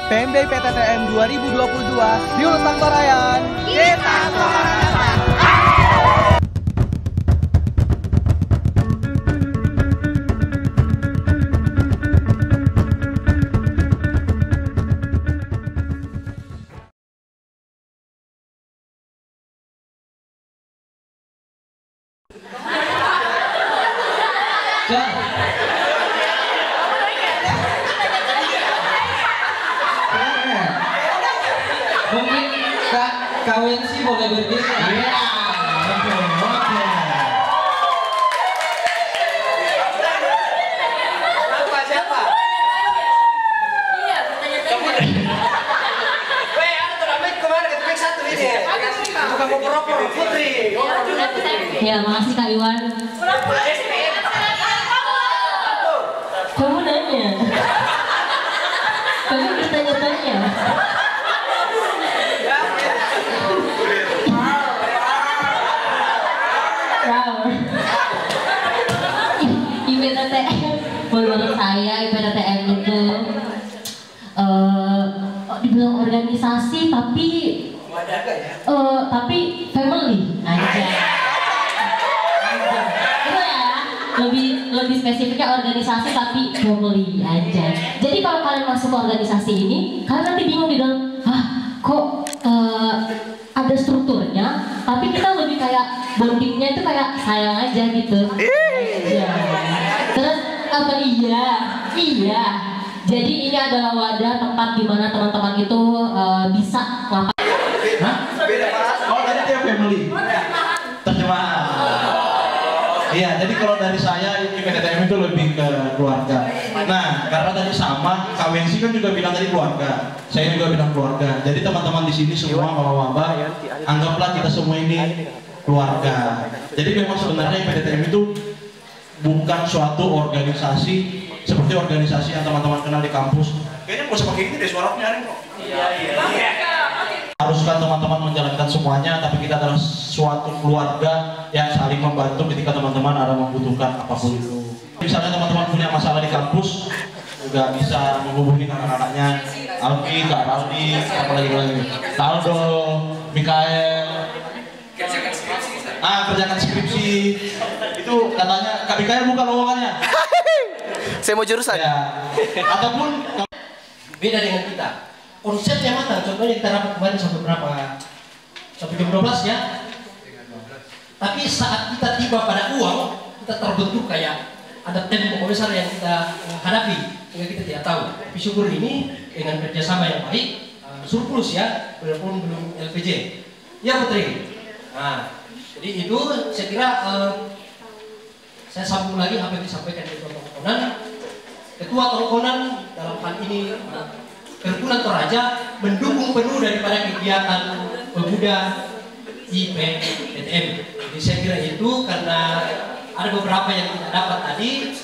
PMB PTTM 2022 di Ulusang Torayan. Kita Torayan. Mungkin Kak Wensi boleh berdiri. Iya, oke. Siapa? Iya, bertanya-tanya. Weh, ada turnamen kemana? Kita satu ini. Bukan mau proper Putri. Ya, makasih Kak Iwan. Kamu nanya. Kamu bertanya-tanya. IPTTM, menurut saya IPTTM itu dibilang organisasi tapi family aja. Itu ya, lebih spesifiknya organisasi tapi family aja. Jadi kalau kalian masuk ke organisasi ini, kalian nanti bingung di dalam, kok ada strukturnya, tapi kita lebih kayak bondingnya itu kayak sayang aja gitu. Ya. Terus apa iya. Jadi ini adalah wadah tempat di mana teman-teman itu bisa ngapain. Oh, tadi dia family. Terjemahan. Iya, jadi kalau dari saya IPTTM itu lebih ke keluarga. Nah, karena tadi sama, Kak Wensi kan juga bilang tadi keluarga. Saya juga bilang keluarga. Jadi teman-teman di sini semua maba-maba, anggaplah kita semua ini keluarga. Jadi memang sebenarnya IPTTM itu bukan suatu organisasi seperti organisasi yang teman-teman kenal di kampus. Kayaknya nggak usah pakai ini deh, suara nyaring kok. Iya. Haruskan teman-teman menjalankan semuanya, tapi kita adalah suatu keluarga yang saling membantu ketika teman-teman ada membutuhkan apapun itu. Misalnya teman-teman punya masalah di kampus, juga bisa menghubungi anak-anaknya, Alfi, Kak Raldi, apalagi Taldo, Mikael. Kerjakan skripsi. Itu katanya Kak Mikael bukan lowongannya. Saya mau jurusan. Ya. Ataupun Beda dengan kita. Konsepnya matang, contohnya kita rapat kemarin sampai berapa? Sampai jam 12 ya? Tapi saat kita tiba pada uang, kita terbentuk kayak ada tembok besar yang kita hadapi, sehingga kita tidak tahu. Tapi syukur ini dengan kerjasama yang baik, surplus ya, walaupun belum LPJ. Ya Putri. Nah, jadi itu saya kira saya sambung lagi apa yang disampaikan dari Ketua Tongkonan. Ketua Tongkonan dalam hal ini Perhimpunan Toraja mendukung penuh daripada kegiatan pemuda IPTTM. Jadi saya kira itu karena ada beberapa yang kita dapat tadi,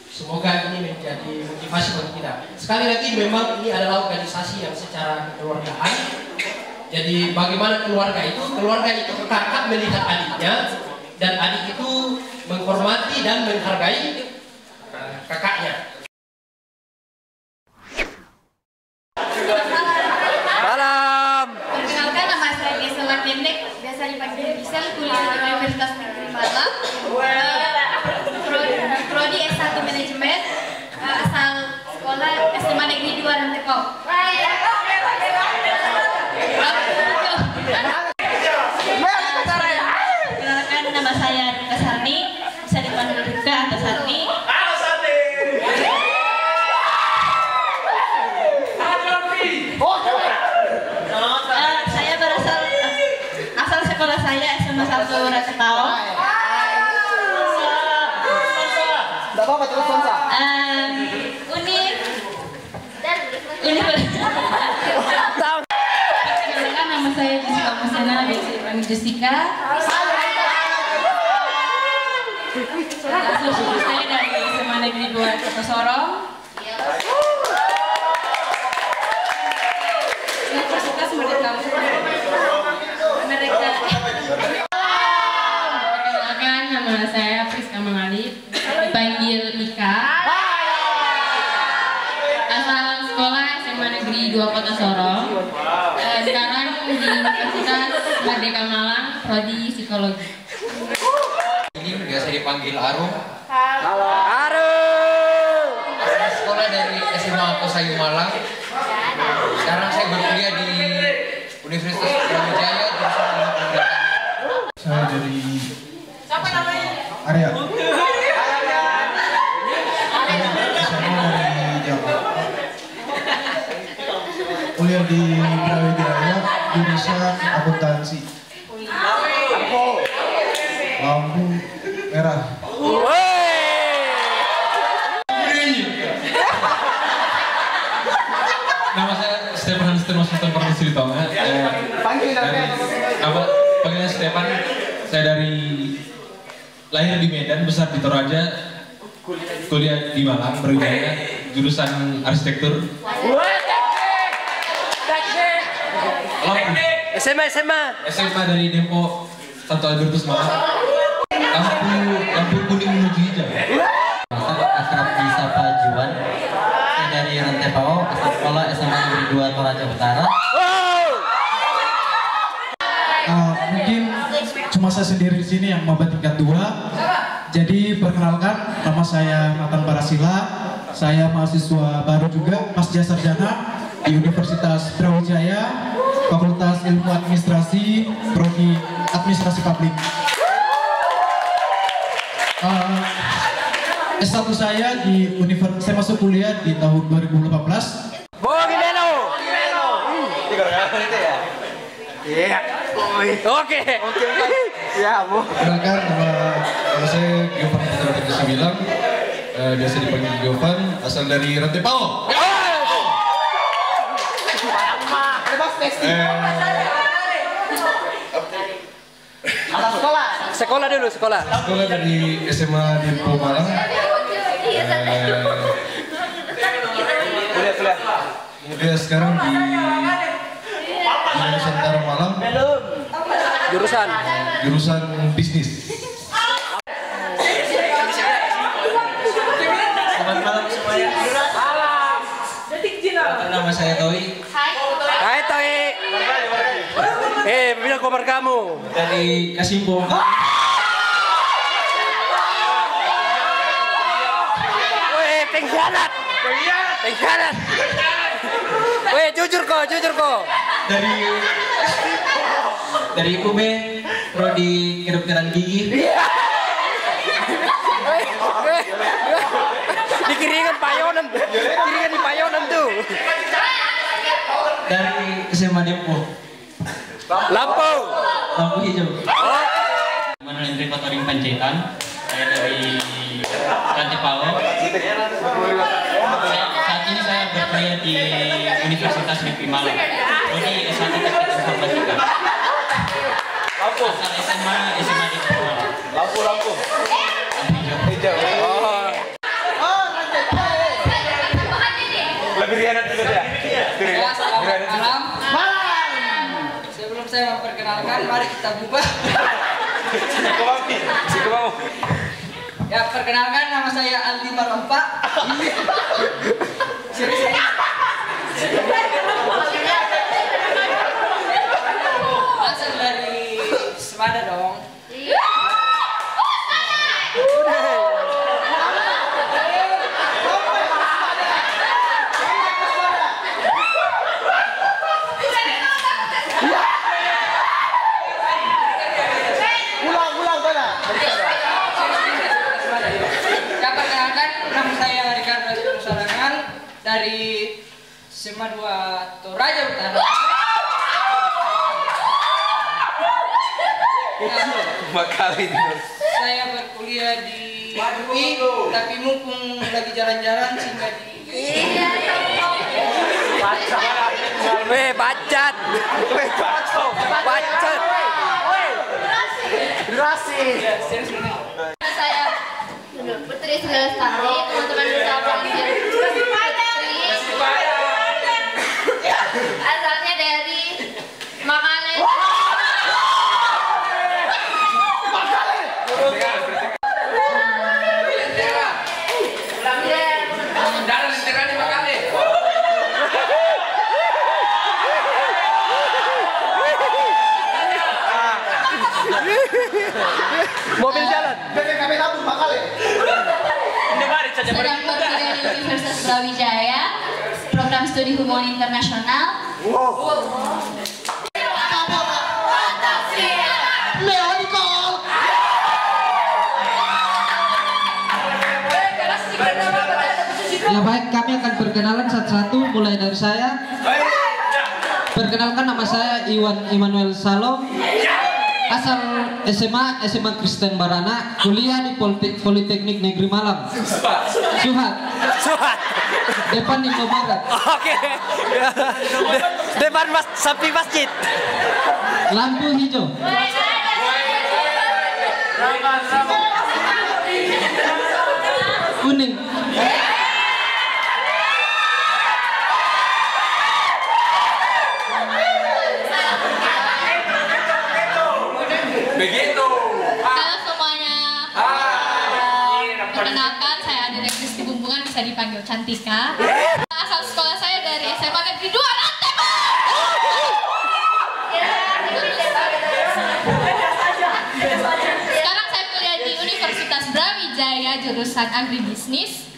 semoga ini menjadi motivasi bagi kita. Sekali lagi memang ini adalah organisasi yang secara kekeluargaan. Jadi bagaimana keluarga itu? Keluarga itu kakak melihat adiknya dan adik itu menghormati dan menghargai kakaknya. Malam. Perkenalkan, nama saya Desa Lakendek, biasa dipanggil Gisel, kuliah di Universitas Negeri Malang. Prodi S1 Manajemen, asal sekolah SMA Negeri 2 Rantekau. Perkenalkan, nama saya Rika Sarni, bisa dipanggil Rika atau Sarni. Saya berasal asal sekolah saya SMA 1 Rakatau. Tidak apa-apa, terus Sonsa. Perkenalkan, nama saya Jessica Musena, biasa dipanggil Jessica. Saya dari SMA Negeri 2 Kota Sorong. Universitas Merdeka Perkenalkan, nama saya Priska Mengalip, dipanggil Ika. Asal sekolah SMA Negeri dari 2 Kota Sorong. Sekarang di Universitas Merdeka Malang, prodi psikologi. Ini biasa dipanggil Arum. Halo. Saya sekolah dari SMA Kosayu Malang. Sekarang saya berkuliah di Universitas Brawijaya jurusan Ilmu Pendidikan. Saya dari Siapa namanya? Arya. Kuliah di Brawijaya, jurusan akuntansi. Lampu merah. Nama saya Stefan Hansten Sultan Permisi Tonga. Nama panggilan Stefan. Saya dari lahir di Medan, besar di Toraja, kuliah di Malang, Brawijaya, jurusan arsitektur. SMA dari Depo Santo Albertus Malang. Lampu kuning menuju hijau. Akrab disapa Juan. Saya dari Rantai Pao, asal sekolah SMA Negeri 2 Toraja Utara. Mungkin cuma saya sendiri di sini yang maba tingkat 2. Jadi perkenalkan, nama saya Nathan Parasila. Saya mahasiswa baru juga, pasca sarjana di Universitas Brawijaya, Fakultas Ilmu Administrasi, Prodi Administrasi Publik. S1 saya di Universitas, saya masuk kuliah di tahun 2018. Oke. Ya, Bu. Perkenalkan, nama saya Giovan Putra Teguh Sembilan, biasa dipanggil Giovan, asal dari Rantai Pao. Sekolah dulu, sekolah. Sekolah dari SMA Depo Malang. Kuliah sekarang di Nusantara Malang. Jurusan bisnis. Selamat malam semuanya. Nama saya Toi. Hai. Toi. Bilang kabar kamu. Dari Kasimbo. Pengkhianat. Weh, jujur kok. Dari UB, prodi kedokteran gigi. Dikiringan di payonan tuh. Dari SMA Depo. Lampu hijau. Manuel Hendrik Kotoring Panjaitan. Saya dari Rantai Pao. Saat ini saya berkuliah di Universitas Negeri Malang. Prodi S1 Teknik Informatika. Asal SMA Depo Malang. Lampu. Hijau. Lebih rianan dulu ya. Selamat malam. Sebelum saya memperkenalkan, mari kita buka. Ya, perkenalkan, nama saya Aldi Marompa. Asal dari Semada dong. Ulang mana? Ya, perkenalkan, nama saya Ricardo Sarangan dari SMA 2 Toraja Utara. Saya berkuliah di UI, tapi mumpung lagi jalan-jalan sehingga di Bacat. Durasi. Saya Putri Lestari, teman-teman bisa panggil Putri. Asalnya dari Makale. program studi hubungan internasional. Ya baik, kami akan perkenalan satu-satu mulai dari saya. Perkenalkan, nama saya Iwan Immanuel Salom. Asal SMA Kristen Barana, kuliah di Politeknik Negeri Malang. Suhat. Depan Indomaret. Oke. Depan samping masjid. Lampu hijau. Kuning. Begitu. Halo semuanya. Perkenalkan, saya Adelia Kristi Bumbungan, bisa dipanggil Cantika. Asal sekolah saya dari SMA Negeri 2 Rantepa. Sekarang saya kuliah di Universitas Brawijaya jurusan agribisnis.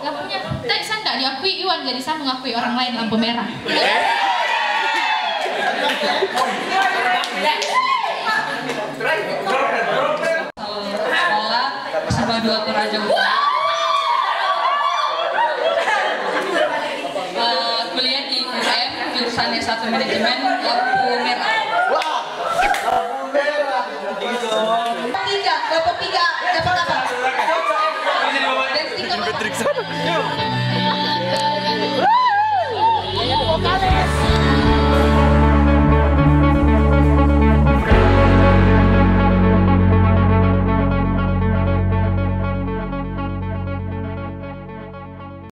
Lampunya tadi saya tidak diakui Iwan, jadi saya mengakui orang lain lampu merah. Sekolah SMA 2 Toraja Utara. Kuliah di UM jurusan S1 manajemen, lampu merah. Kelompok 3 dapat apa?